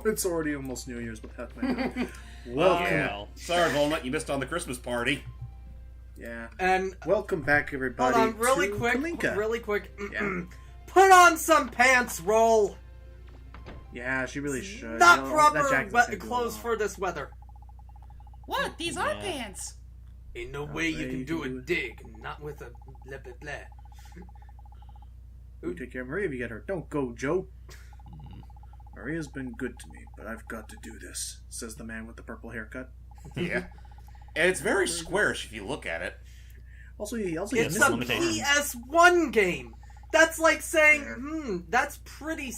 It's already almost New Year's. What the heck am I doing? Welcome. Yeah. Sorry, Walnut, you missed on the Christmas party. Yeah. And welcome back, everybody. hold on, really to quick. Kalinka. Really quick. Yeah. Put on some pants, Roll. Yeah, she really should. Not You know, proper that jacket's not gonna go clothes well. for this weather. What? These are pants. Ain't no way you can do a dig, not with a blah blah blah. You take care of Maria if you get hurt. Don't go, Joe. Maria's been good to me, but I've got to do this, says the man with the purple haircut. Yeah. And it's very squarish if you look at it. Also, he It's has a missing PS1 game. That's like saying, that's pretty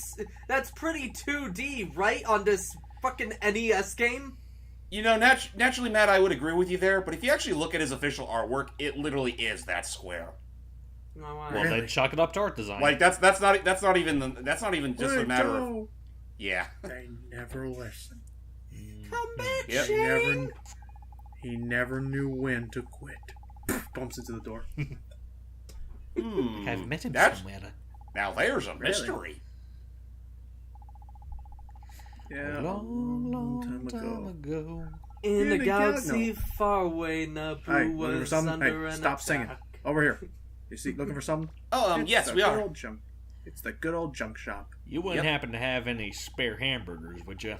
2D, right? On this fucking NES game. You know, naturally, Matt, I would agree with you there, but if you actually look at his official artwork, it literally is that square. Well, they chalk it up to art design. Like that's not even just a matter of. Yeah. They never listen. Come back, Yep. Shane. He never knew when to quit. Bumps into the door. I've met him That's- somewhere. Now there's a mystery. Yeah, A long time ago. In the the galaxy no. far away, Naboo Hey, looking for was something? under Hey, an stop singing. attack. Over here. You see, looking for something? Oh, It's yes, the we good are. old junk. It's the good old junk shop. You wouldn't Yep. happen to have any spare hamburgers, would you?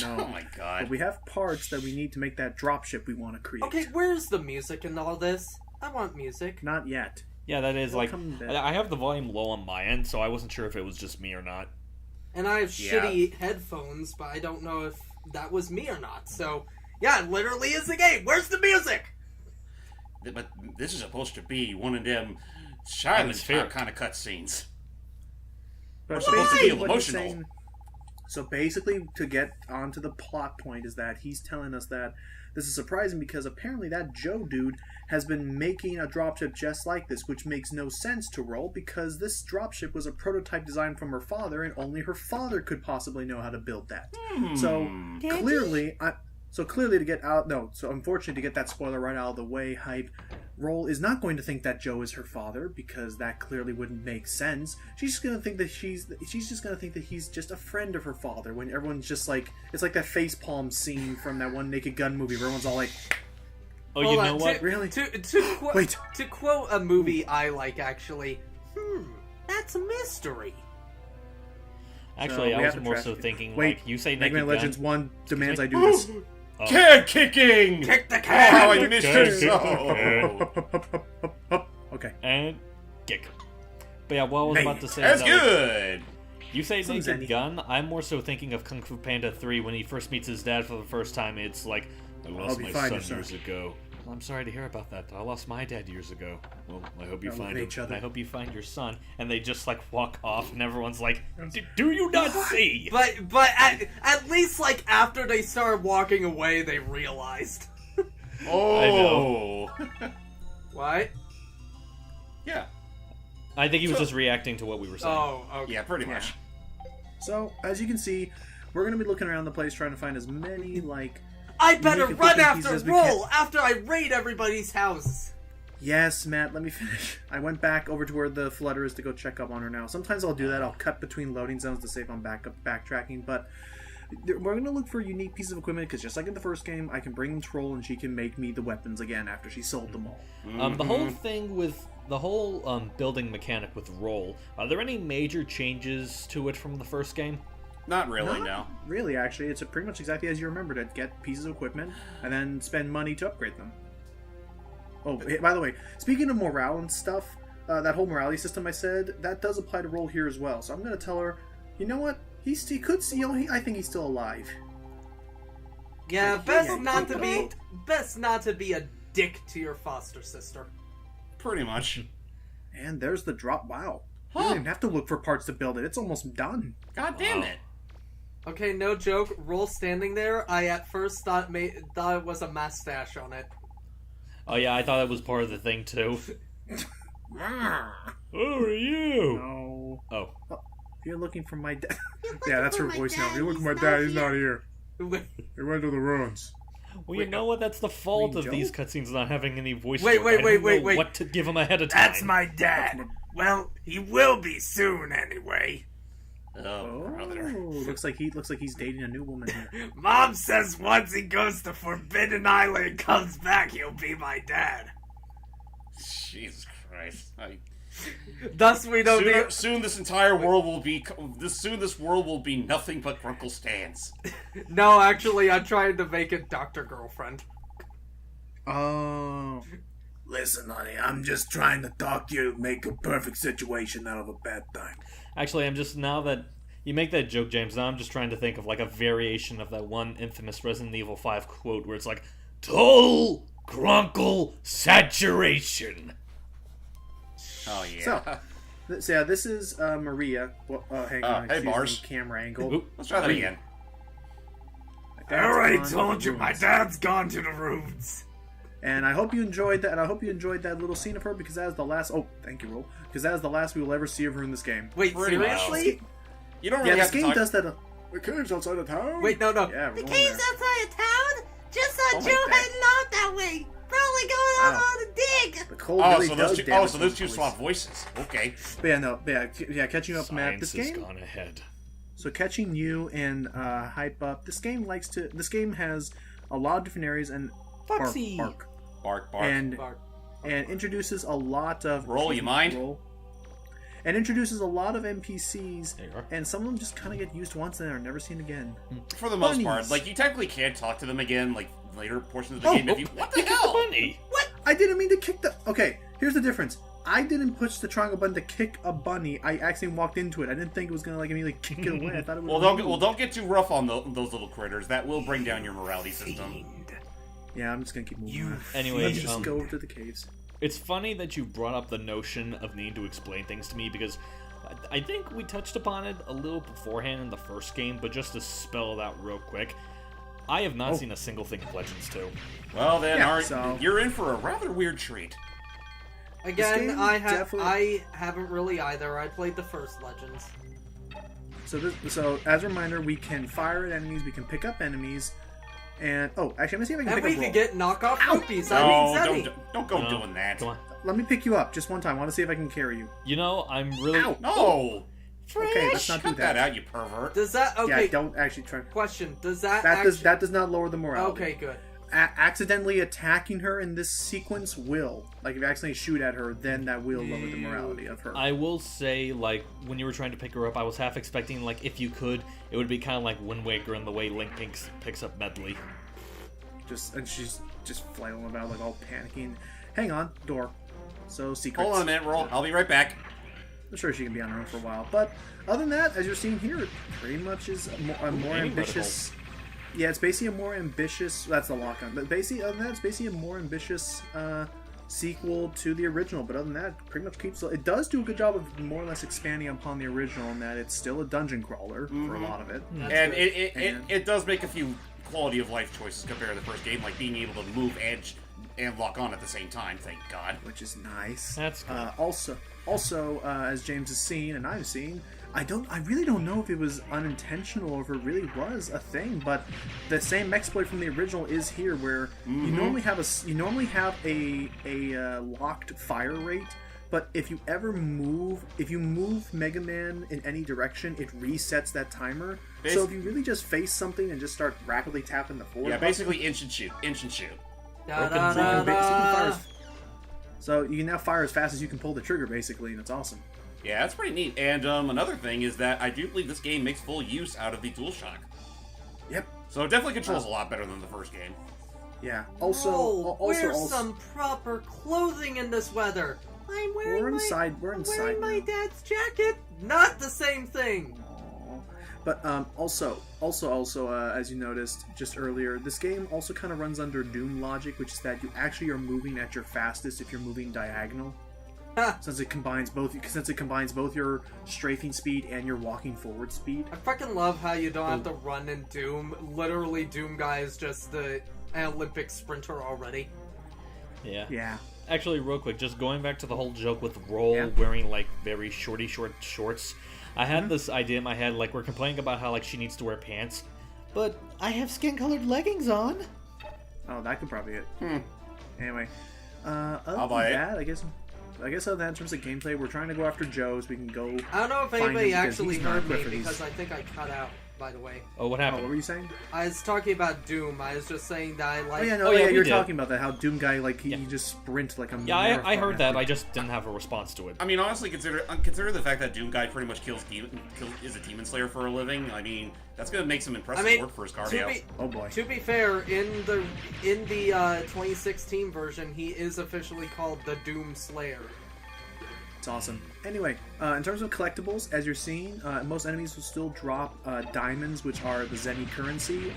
No. Oh my god. But we have parts that we need to make that dropship we want to create. Okay, where's the music in all this? I want music. Not yet. Yeah, that is It'll like... come back. I have the volume low on my end, so I wasn't sure if it was just me or not. And I have Yeah. shitty headphones, but I don't know if that was me or not. So, yeah, it literally is the game. Where's the music? But this is supposed to be one of them silent That's fair. kind of cutscenes. But It's supposed to basically be what he's emotional. saying- So basically, to get onto the plot point is that he's telling us that this is surprising because apparently that Joe dude has been making a dropship just like this, which makes no sense to Roll because this dropship was a prototype design from her father, and only her father could possibly know how to build that. So clearly, to get out, so unfortunately to get that spoiler right out of the way, Hype, Roll is not going to think that Joe is her father because that clearly wouldn't make sense. She's just gonna think that she's just gonna think that he's just a friend of her father. When everyone's just like, it's like that facepalm scene from that one Naked Gun movie where everyone's all like, Oh, Hold you on, know what? really? To Wait. quote a movie I like, actually, that's a mystery. Actually, So, I we was have to more trash so it. thinking, Wait, like, you say Mega Naked Man Legends Gun. 1 demands I do this. Oh. Can kicking! Kick the Oh, can! I missed Can it so. Okay. And kick. But yeah, what I was Nay. about to say That's is that, like, good! you say Some Naked Zenny. Gun, I'm more so thinking of Kung Fu Panda 3 when he first meets his dad for the first time. It's like, I lost be my fine, son your son. years ago. I'm sorry to hear about that. I lost my dad years ago. Well, I hope you Now find look at each him. other. I hope you find your son. And they just like walk off, and everyone's like, "Do you not see?" But at least, like, after they started walking away, they realized. Oh! What? Yeah. I think he was just reacting to what we were saying. Oh, okay. Yeah, pretty much. So, as you can see, we're going to be looking around the place trying to find as many, like... I better Make it run look after easy as we Roll after I raid everybody's houses. Yes, Matt, let me finish. I went back over to where the flutter is to go check up on her now. Sometimes I'll do that. I'll cut between loading zones to save on backtracking, but we're going to look for unique pieces of equipment, because just like in the first game, I can bring them to Roll and she can make me the weapons again after she sold them all. The whole thing with the whole building mechanic with Roll, are there any major changes to it from the first game? Not really, no. Not really, actually. It's pretty much exactly as you remembered it. Get pieces of equipment, and then spend money to upgrade them. Oh, hey, by the way, speaking of morale and stuff, that whole morality system I said, that does apply to Roll here as well. So I'm going to tell her, you know what? He could see, I think he's still alive. Yeah, Like, best yeah, not to well- be a dick to your foster sister. Pretty much. And there's the drop. Wow. You don't even have to look for parts to build it. It's almost done. God damn it. Okay, no joke. Roll standing there. I at first thought it was a mustache on it. Oh yeah, I thought that was part of the thing too. Who are you? No. Oh. You're looking for my dad. Yeah, that's her voice now. You're looking for my dad. He's not here. He went to the ruins. Well, you know what? That's the fault of Joe? these cutscenes not having any voice. Wait, to it. wait, I wait, don't wait, know wait. What to give him ahead of time? That's my dad. Well, he will be soon anyway. Oh, brother. looks like he's dating a new woman here. Mom says once he goes to Forbidden Island and comes back, he'll be my dad. Jesus Christ. Thus we don't need... Soon this entire world will be... this world will be nothing but Grunkle stands. No, actually, I'm trying to make it Dr. Girlfriend. Oh. Listen, honey, I'm just trying to talk to you to make a perfect situation out of a bad time. Actually, I'm just, now that you make that joke, James, now I'm just trying to think of like a variation of that one infamous Resident Evil 5 quote where it's like, total Grunkle saturation. Oh, yeah. So yeah, this is Maria. Well, hang on, hey, excuse Bars. me, camera angle. Oop. Let's try that again. I already told you, my dad's gone to the rooms. And I hope you enjoyed that. And I hope you enjoyed that little scene of her because that is the last. Oh, thank you, Roll. Because that is the last we will ever see of her in this game. Wait, Pretty much. seriously? You don't Yeah, really this have to game talk... does that. The cave's outside of town. Wait, no. Yeah, The we're cave's going there. outside of town? Just saw Oh my Joe God. heading out that way. Probably going out Wow. on a dig. The cold Oh, really so does those two, damage so those some two voice. swap voices. Okay. But yeah, catching up, Matt. This Science has game. gone ahead. So catching you and hype up. This game has a lot of different areas and Foxy. bark. Bark, bark. And introduces a lot of Roll, you mind? And introduces a lot of NPCs, There you are. and some of them just kind of get used once and are never seen again. For the most Bunnies. part. Like, you technically can't talk to them again, like, later portions of the game if you... What the hell? Bunny. I didn't mean to kick the. Okay, here's the difference. I didn't push the triangle button to kick a bunny. I accidentally walked into it. I didn't think it was gonna like immediately kick it away. I thought it would. Don't get too rough on those little critters. That will bring down your morality system. Yeah, I'm just gonna keep moving. on. Anyway, Let's just go over to the caves. It's funny that you brought up the notion of needing to explain things to me because I think we touched upon it a little beforehand in the first game, but just to spell it out real quick, I have not seen a single thing of Legends 2. Well, then, Yeah, so- you're in for a rather weird treat. Again, game I definitely- haven't really either. I played the first Legends. So as a reminder, we can fire at enemies. We can pick up enemies. And actually, I'm gonna see if I can And pick we up Roll. could get knockoff rupees. Don't go doing that. Come on. Let me pick you up just one time. I want to see if I can carry you. You know, I'm really... Ow! No! Okay, let's not do Cut that that. out, you pervert. Does that okay? Yeah, don't actually try. Question: Does that That does not lower the morality. Okay, good. Accidentally attacking her in this sequence will. Like, if you accidentally shoot at her, then that will lower the morality of her. I will say, like, when you were trying to pick her up, I was half expecting, like, if you could, it would be kind of like Wind Waker in the way Link picks up Medley. And she's just flailing about, like, all panicking. Hang on, door. So, secrets. Hold on a minute, Roll. I'll be right back. I'm sure she can be on her own for a while. But other than that, as you're seeing here, it pretty much is a more Any ambitious... Yeah, it's basically a more ambitious... That's the lock-on. But basically, other than that, it's basically a more ambitious sequel to the original. But other than that, pretty much keeps... It does do a good job of more or less expanding upon the original in that it's still a dungeon crawler for a lot of it. And good. it does make a few quality of life choices compared to the first game, like being able to move edge and lock on at the same time, thank God. Which is nice. That's good. Also, as James has seen and I've seen, I really don't know if it was unintentional or if it really was a thing, but the same exploit from the original is here, where you normally have a locked fire rate, but if you move Mega Man in any direction, it resets that timer. So if you really just face something and just start rapidly tapping the forward, Yeah, button, basically inch and shoot. Da, Broken da, so you da, can fire da. as- so you can now fire as fast as you can pull the trigger, basically, and it's awesome. Yeah, that's pretty neat. And another thing is that I do believe this game makes full use out of the DualShock. Yep. So it definitely controls a lot better than the first game. Yeah. Wear some proper clothing in this weather. I'm wearing We're inside wearing my now. dad's jacket. Not the same thing. But also, as you noticed just earlier, this game also kind of runs under Doom logic, which is that you actually are moving at your fastest if you're moving diagonal. Ha. Since it combines both your strafing speed and your walking forward speed. I fucking love how you don't have to run in Doom. Literally, Doom guy is just the Olympic sprinter already. Yeah. Yeah. Actually, real quick, just going back to the whole joke with Roll Yeah. wearing, like, very short shorts. I had this idea in my head, like, we're complaining about how, like, she needs to wear pants. But I have skin-colored leggings on. Oh, that could probably it. Anyway, other I'll buy than it. that, I guess. I guess other than that, in terms of gameplay, we're trying to go after Joe so we can go. I don't know if find anybody him because actually he's not heard me equipped for these. because I think I cut out. By the way, Oh, what Oh, happened? what were you saying? I was talking about Doom. I was just saying that I like. Oh yeah, no, Oh, yeah, we you're did. talking about that. How Doom guy he Yeah. just sprint like a Yeah, I marathon heard that. I athlete. just didn't have a response to it. I mean, honestly, consider the fact that Doom Guy pretty much is a demon slayer for a living. I mean, that's gonna make some impressive work for his cardio. Oh boy. To be fair, in the 2016 version, he is officially called the Doom Slayer. It's awesome. Anyway, in terms of collectibles, as you're seeing, most enemies will still drop diamonds, which are the Zenny currency.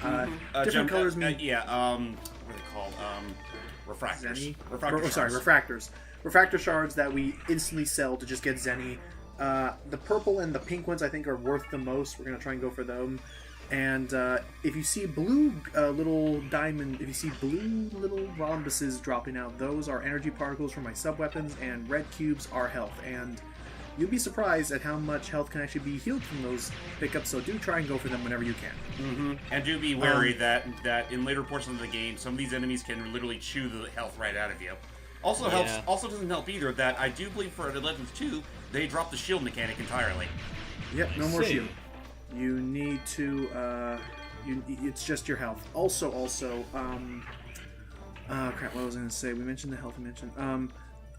Different colors mean what are they called? Refractors. Zenny. Refractor Sorry, shards. refractors. Refractor shards that we instantly sell to just get Zenny. The purple and the pink ones I think are worth the most. We're gonna try and go for them. And if you see blue little diamond, if you see blue little rhombuses dropping out, those are energy particles from my sub-weapons, and red cubes are health. And you'll be surprised at how much health can actually be healed from those pickups, so do try and go for them whenever you can. And do be wary that in later portions of the game, some of these enemies can literally chew the health right out of you. Also helps. Yeah. Also doesn't help either that I do believe for Legends 2 they dropped the shield mechanic entirely. Yep, no more See. shield. You need to, it's just your health. Also, crap, what was I going to say? We mentioned the health mention.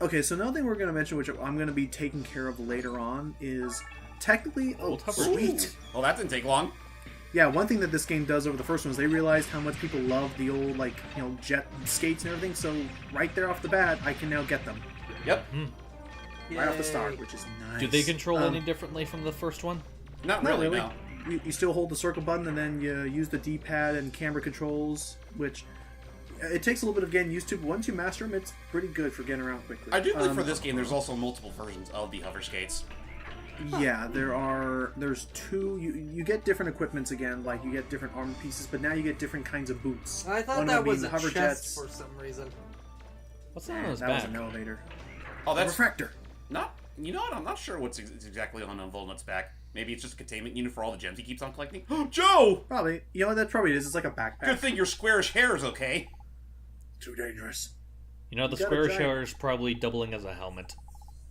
Okay, so another thing we're going to mention, which I'm going to be taking care of later on, is technically, Old hover. sweet. Well, that didn't take long. Yeah, one thing that this game does over the first one is they realized how much people love the old, jet skates and everything, so right there off the bat, I can now get them. Yep. Right off the Yay. start, which is nice. Do they control any differently from the first one? Not Not really. really. No. You still hold the circle button and then you use the D-pad and camera controls, which it takes a little bit of getting used to, but once you master them, it's pretty good for getting around quickly. I do believe for this game, there's also multiple versions of the hover skates. Yeah, there's two. You get different equipments again, like you get different armor pieces, but now you get different kinds of boots. I thought One that of them was being a the hover chest jets. for some reason. What's that on his That was back? an elevator. Oh, A that's refractor. not. You know what? I'm not sure what's exactly on Volnut's back. Maybe it's just a containment unit for all the gems he keeps on collecting. Joe! Probably. You know what that probably is? It's like a backpack. Good thing your squarish hair is okay. Too dangerous. You know, the You got a square giant- shower is probably doubling as a helmet.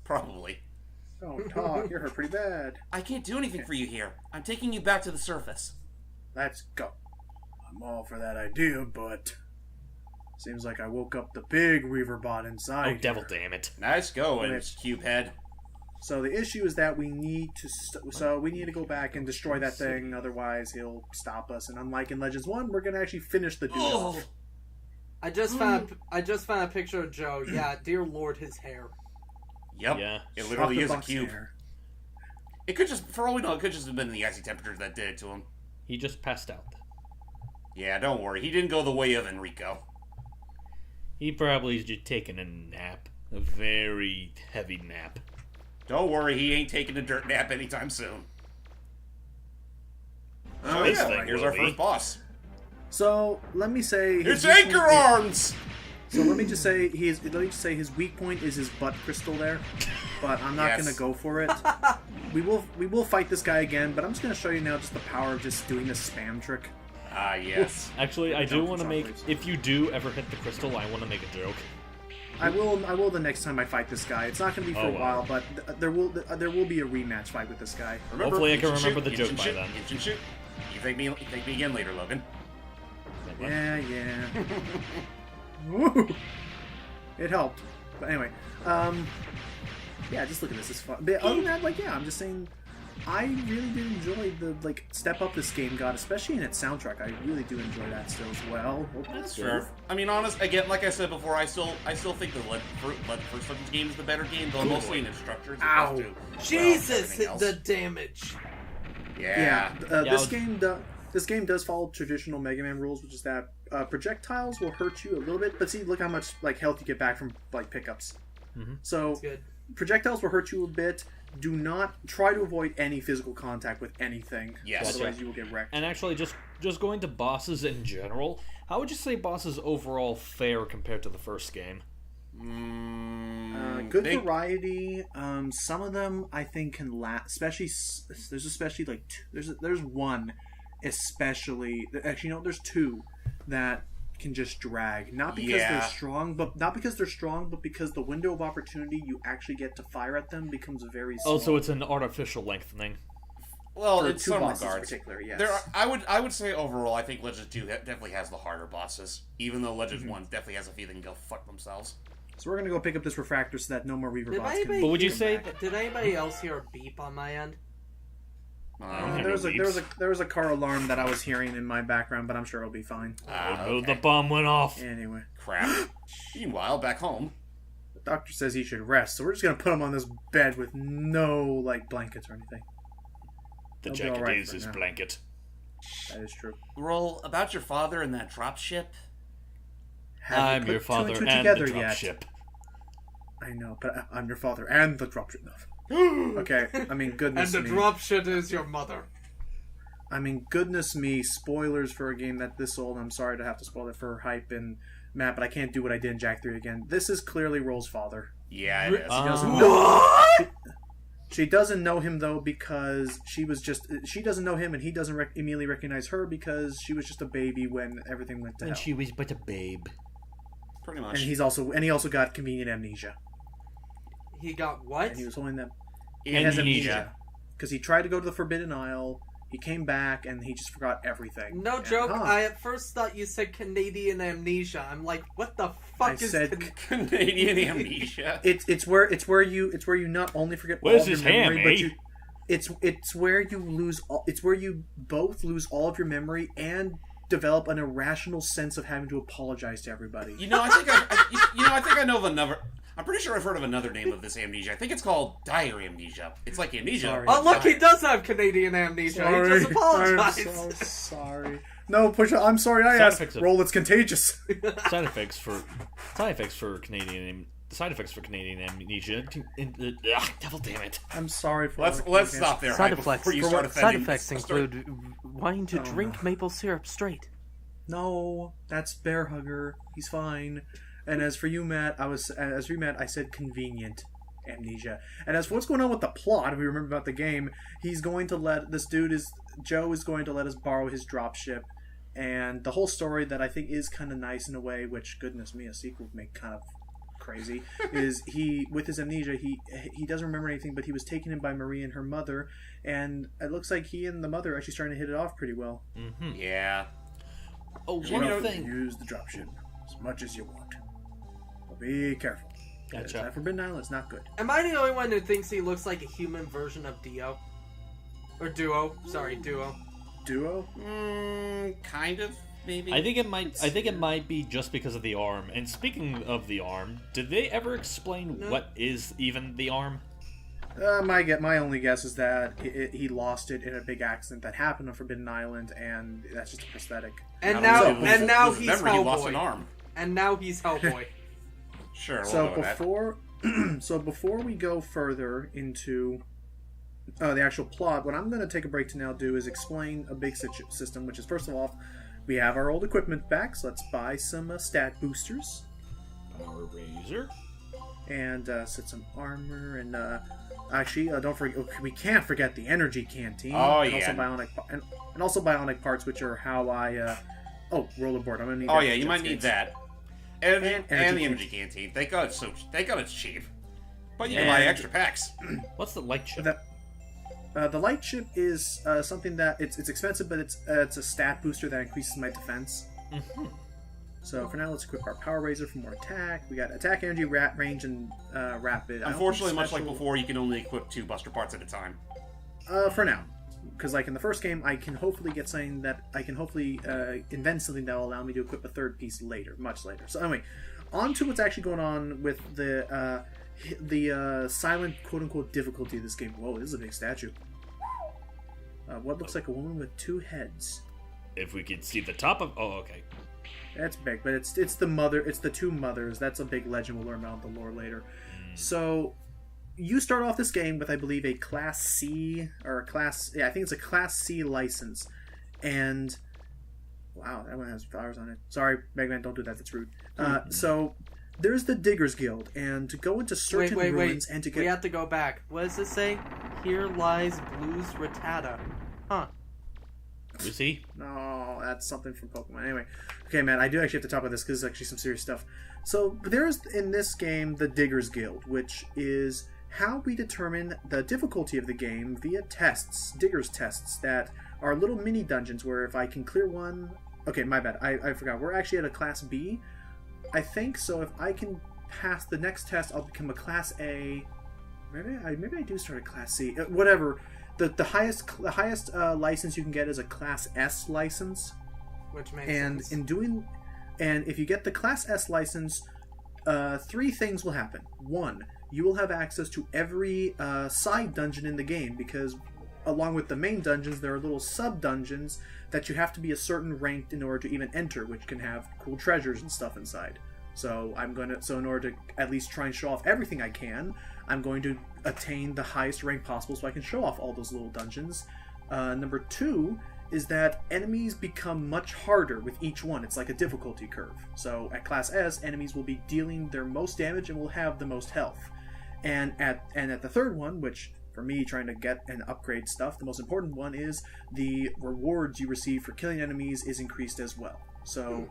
Probably. Don't talk. You're hurt pretty bad. I can't do anything for you here. I'm taking you back to the surface. Let's go. I'm all for that idea, but seems like I woke up the big Reaver bot inside. Oh, here. devil damn it. Nice going, Okay. cube head. So the issue is that we need to go back and destroy that thing, otherwise he'll stop us. And unlike in Legends 1, we're gonna actually finish the dude off. I just found a picture of Joe. Yeah, dear Lord, his hair. Yep. Yeah. It literally is a Box cube. hair. It could just, for all we know, it could just have been the icy temperatures that did it to him. He just passed out. Yeah, don't worry. He didn't go the way of Enrico. He probably just taken a nap. A very heavy nap. Don't worry, he ain't taking a dirt nap anytime soon. Oh, This yeah. thing Here's will our be. first boss. So let me say It's weak Anchor point- Arms! So let me just say his weak point is his butt crystal there, but I'm not Yes. gonna go for it. we will fight this guy again, but I'm just gonna show you now just the power of just doing this spam trick. Ah, yes. Actually, I do Jump want to for make... chocolates. If you do ever hit the crystal, I want to make a joke. I will the next time I fight this guy. It's not gonna be for Oh, a wow. while, but there will be a rematch fight with this guy. Remember, Hopefully I can inch and remember shoot, the inch joke and by shoot, then. inch and shoot. You thank me again later, Logan. Yeah. Woo! It helped. But anyway, yeah, just look at this. It's fun. But other than that, I'm just saying, I really did enjoy the step up this game got, especially in its soundtrack. I really do enjoy that still as well. That's fair. I mean, again, like I said before, I still think the first Legends game is the better game, though mostly in its structure. As Ow. opposed to, Jesus, everything else. the damage. Yeah. This game does follow traditional Mega Man rules, which is that projectiles will hurt you a little bit, but see, look how much health you get back from pickups. So That's good. projectiles will hurt you a bit. Do not try to avoid any physical contact with anything. Yes. Otherwise, you will get wrecked. And actually, just going to bosses in general, how would you say bosses overall fare compared to the first game? Good They- variety. Some of them I think can last. Especially there's there's one especially. Actually, no, there's two that can just drag. Not because they're strong, but because the window of opportunity you actually get to fire at them becomes very small. Oh, so it's an artificial lengthening. Well, For in two some bosses regards, particular, yes. I would say overall, I think Legends 2 definitely has the harder bosses, even though Legends 1 definitely has a feeling they'll fuck themselves. So we're gonna go pick up this refractor so that no more Reaver bots can. But would you say? Did anybody else hear a beep on my end? There was a car alarm that I was hearing in my background, but I'm sure it'll be fine. Okay. The bomb went off. Anyway, Crap. Meanwhile, back home, the doctor says he should rest, so we're just gonna put him on this bed with no blankets or anything. The He'll be jacket alright is for his now. blanket. That is true. Roll about your father and that dropship. Have you I'm put your two father and two and together the yet? dropship. I know, but I'm your father and the dropship. No. Okay, I mean, goodness And the me. dropship is your mother. I mean, goodness me, spoilers for a game that this old. I'm sorry to have to spoil it for Hype and Matt, but I can't do what I did in Jak 3 again. This is clearly Roll's father. Yeah, it is. She doesn't know. She doesn't know him though because she doesn't know him and he doesn't immediately recognize her because she was just a baby when everything went to hell. And she was but a babe. Pretty much. And he also got convenient amnesia. He got what? And he was holding them. Amnesia. He has amnesia because he tried to go to the Forbidden Isle. He came back and he just forgot everything. No And, joke. I at first thought you said Canadian amnesia. I'm like, what the fuck is Canadian amnesia? It's where you not only forget all Where's of your his memory, ham, but eh? you it's where you lose it's where you both lose all of your memory and develop an irrational sense of having to apologize to everybody. You know, I think I know of another. I'm pretty sure I've heard of another name of this amnesia. I think it's called dire amnesia. It's like amnesia. Sorry. Oh, look, he does have Canadian amnesia. He just apologized. I'm so sorry. No, I'm sorry. I Side asked. effects of- Roll. It's contagious. Side effects for Canadian amnesia. Devil damn it! I'm sorry for. Let's stop there. Side Hype, before effects. you start Side offending- effects start- include wanting to drink maple syrup straight. No, that's Bear Hugger. He's fine. And as for you, Matt, I said convenient amnesia. And as for what's going on with the plot, if we remember about the game, Joe is going to let us borrow his dropship. And the whole story that I think is kind of nice in a way, which, goodness me, a sequel would make kind of crazy, is with his amnesia, he doesn't remember anything, but he was taken in by Marie and her mother, and it looks like he and the mother are actually starting to hit it off pretty well. Mm-hmm. Yeah. Oh, You one know, thing. use the dropship as much as you want. But be careful. Gotcha. That Forbidden Island is not good. Am I the only one who thinks he looks like a human version of Dio? Or Duo? Sorry, Duo. Duo? Kind of, maybe. I think it might be just because of the arm. And speaking of the arm, did they ever explain what is even the arm? My only guess is that he lost it in a big accident that happened on Forbidden Island, and that's just a prosthetic. And Not now, only was- he's remember, he lost an Hellboy. arm. And now he's Hellboy. Sure. We'll So go with that. before we go further into the actual plot, what I'm going to take a break to now do is explain a big system, which is, first of all, we have our old equipment back, so let's buy some stat boosters. Power Razor. And set some armor, and actually, don't forget, we can't forget the energy canteen. Oh, and yeah. Also bionic parts, which are how I rollerboard. I'm gonna need. Oh that yeah, for you might jet need skates. that. And And the energy energy canteen. Thank God it's cheap. But you can And- buy extra packs. What's the light chip? The light chip is something that it's expensive, but it's a stat booster that increases my defense. Mm-hmm. So for now, let's equip our Power Razor for more attack. We got attack, energy, range, and rapid. I don't Unfortunately, think much like special- before, you can only equip 2 buster parts at a time. For now, because like in the first game, I can hopefully get something that I can hopefully invent something that will allow me to equip a third piece later, much later. So anyway, on to what's actually going on with the silent quote unquote difficulty of this game. Whoa, this is a big statue. What looks like a woman with 2 heads. If we could see the top of... Oh, okay. That's big, but it's the mother. It's the 2 mothers. That's a big legend. We'll learn about the lore later. So you start off this game with, I believe, a Class C or a Class. Yeah, I think it's a Class C license. And wow, that one has flowers on it. Sorry, Mega Man, don't do that. That's rude. So there's the Diggers Guild, and to go into certain ruins and to get. We have to go back. What does it say? Here lies Blues Rattata. Huh. Lucy? No, that's something from Pokemon. Anyway, okay, man, I do actually have to talk about this because it's actually some serious stuff. So there's in this game the Diggers Guild, which is how we determine the difficulty of the game via tests, Diggers tests, that are little mini dungeons where if I can clear one... Okay, my bad, I forgot. We're actually at a Class B, I think, so if I can pass the next test, I'll become a Class A. Maybe I do start at Class C. Whatever. The highest license you can get is a Class S license. Which makes sense. And if you get the Class S license, 3 things will happen. 1, you will have access to every side dungeon in the game, because along with the main dungeons, there are little sub-dungeons that you have to be a certain rank in order to even enter, which can have cool treasures and stuff inside. So in order to at least try and show off everything I can, I'm going to attain the highest rank possible so I can show off all those little dungeons. Number 2 is that enemies become much harder with each one. It's like a difficulty curve. So at Class S, enemies will be dealing their most damage and will have the most health. And at the third one, which for me, trying to get and upgrade stuff, the most important one is the rewards you receive for killing enemies is increased as well. So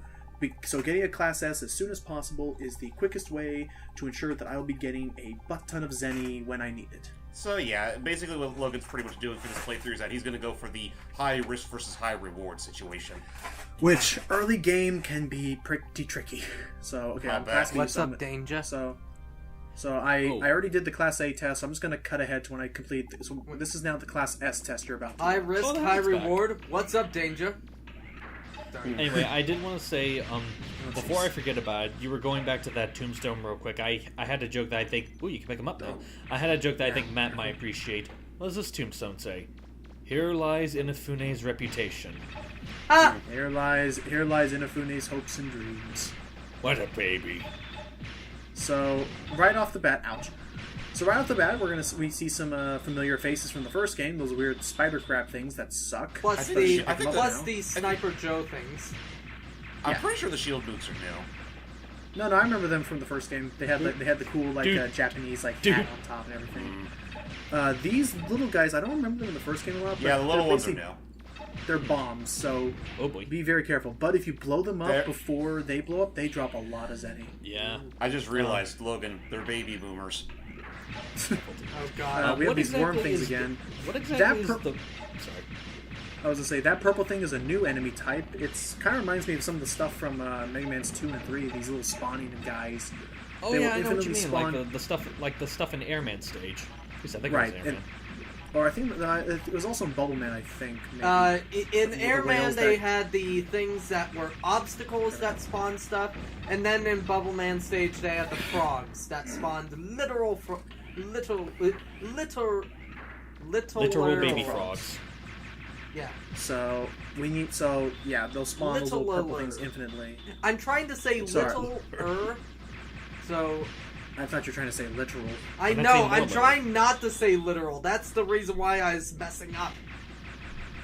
getting a Class S as soon as possible is the quickest way to ensure that I will be getting a butt ton of Zenny when I need it. So yeah, basically what Logan's pretty much doing for this playthrough is that he's going to go for the high risk versus high reward situation. Which early game can be pretty tricky. So, okay, I'm asking What's up, Danger? So I already did the Class A test, so I'm just going to cut ahead to when I complete this. So this is now the Class S test you're about to High risk, high reward. What's up, Danger? Anyway, I did want to say, before I forget about it, you were going back to that tombstone real quick. I had a joke that I think... Ooh, you can pick them up now. I had a joke that I think Matt might appreciate. What does this tombstone say? Here lies Inafune's reputation. Ah! Here lies Inafune's hopes and dreams. What a baby. So, right off the bat, ouch. So right off the bat, we see some familiar faces from the first game. Those weird spider crab things that suck. Plus the Sniper Joe things. I'm pretty sure the shield boots are new. No, I remember them from the first game. They had the cool Japanese hat on top and everything. These little guys, I don't remember them in the first game a lot. But yeah, the little ones are new. They're bombs, so be very careful. But if you blow them up before they blow up, they drop a lot of Zenny. Yeah. I just realized, Logan, they're baby boomers. Oh god. We have these worm things again. What exactly is the... Sorry. I was going to say, that purple thing is a new enemy type. It's kind of reminds me of some of the stuff from Mega Man's 2 and 3, these little spawning guys. Oh they yeah, I know what you mean, like the stuff in Airman stage. At least I think it was Airman. Or I think it was also in Bubble Man, I think. In Airman, they had the things that were obstacles that spawned stuff, and then in Bubble Man stage, they had the frogs that spawned literal baby frogs. Yeah. So they'll spawn those little purple things infinitely. I'm trying to say so. I thought you were trying to say literal. I know, I'm trying not to say literal. That's the reason why I was messing up.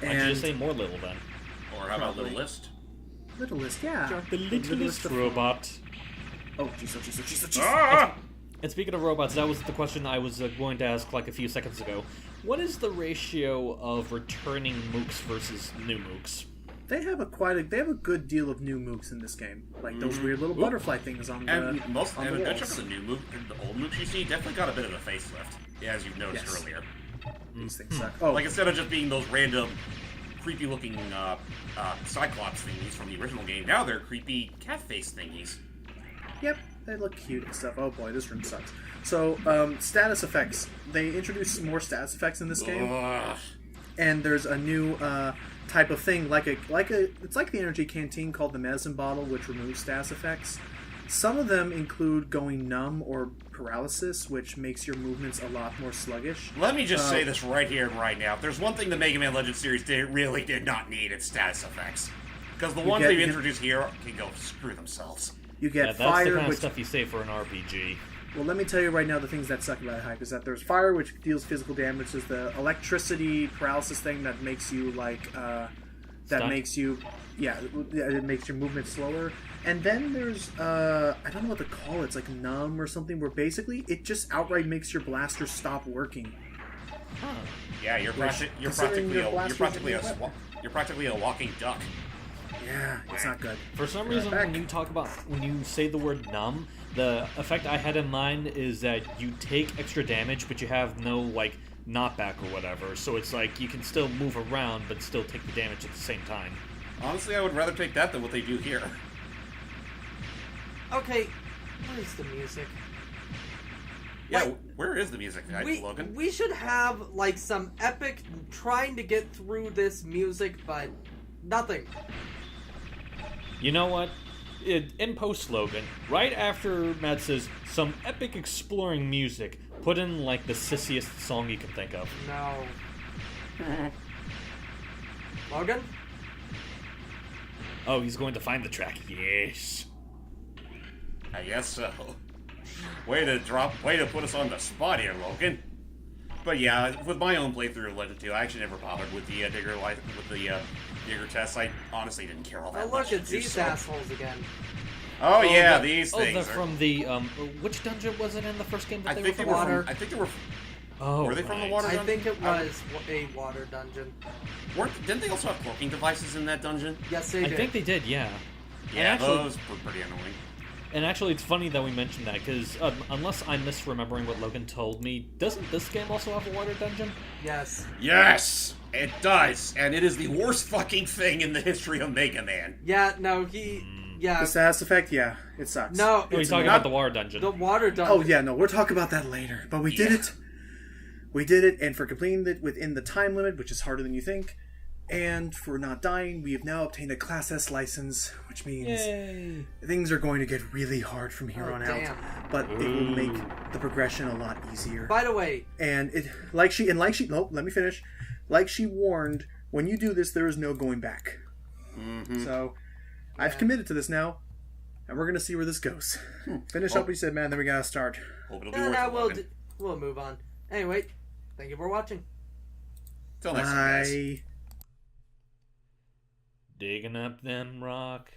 Why don't you just say more little then? Or how about Littlest? Littlest, yeah. The littlest robot. Oh, jeez. And speaking of robots, that was the question I was going to ask like a few seconds ago. What is the ratio of returning mooks versus new mooks? They have a good deal of new mooks in this game, like those weird little butterfly things on the and most on the and walls. of the new mook, the old mooks you see definitely got a bit of a facelift, as you've noticed earlier. These things suck. Oh, like instead of just being those random, creepy-looking Cyclops thingies from the original game, now they're creepy cat face thingies. Yep, they look cute and stuff. Oh boy, this room sucks. So, status effects. They introduced some more status effects in this game, and there's a new type of thing, it's like the energy canteen called the medicine bottle, which removes status effects. Some of them include going numb or paralysis, which makes your movements a lot more sluggish. Let me just say this right here and right now. If there's one thing the Mega Man Legends series really did not need, it's status effects. Because the ones they've introduced here can go screw themselves. You get that's fire, the kind of stuff you say for an RPG. Well, let me tell you right now the things that suck about hype is that there's fire, which deals physical damage. There's the electricity paralysis thing that makes you it makes your movement slower. And then there's I don't know what to call it. It's like numb or something, where basically it just outright makes your blaster stop working. Yeah, you're practically a You're practically a walking duck. Yeah, it's not good. For some reason, when you say the word numb, the effect I had in mind is that you take extra damage, but you have no, like, knockback or whatever. So it's like you can still move around, but still take the damage at the same time. Honestly, I would rather take that than what they do here. Okay, where's the music? Yeah, Like, where is the music, Logan? We should have, like, some epic trying to get through this music, but nothing. You know what? In post, Logan, right after Matt says some epic exploring music, put in like the sissiest song you can think of. No. Logan? Oh, he's going to find the track. Yes. I guess so. Way to put us on the spot here, Logan. But yeah, with my own playthrough of Legend 2, I actually never bothered with the Digger Digger tests. I honestly didn't care all that Oh, much. look, it's these assholes again. Oh yeah, these things. Oh, they're from the which dungeon was it in the first game that I they think were from? water. I think they were. Oh, were they from the right. water I dungeon? think it was a water dungeon. Didn't they also have cloaking devices in that dungeon? Yes, they I did. think they did, yeah. Yeah, actually, those were pretty annoying. And actually, it's funny that we mentioned that, because unless I'm misremembering what Logan told me, doesn't this game also have a water dungeon? Yes. Yes, it does, and it is the worst fucking thing in the history of Mega Man. Yeah, no, yeah. The status effect, yeah, it sucks. No, Oh, he's talking about the water dungeon. The water dungeon. Oh yeah, no, we'll talk about that later. But we did it. We did it, and for completing it within the time limit, which is harder than you think, and for not dying, we have now obtained a Class S license, which means things are going to get really hard from here on out. But it will make the progression a lot easier. By the way, And let me finish. Like she warned, when you do this, there is no going back. Mm-hmm. So, I've committed to this now, and we're gonna see where this goes. Finish up what you said, man. Then we gotta start. Hope it'll be worth it, Logan. we'll move on. Anyway, thank you for watching. Till next time, guys. Bye. Digging up them rock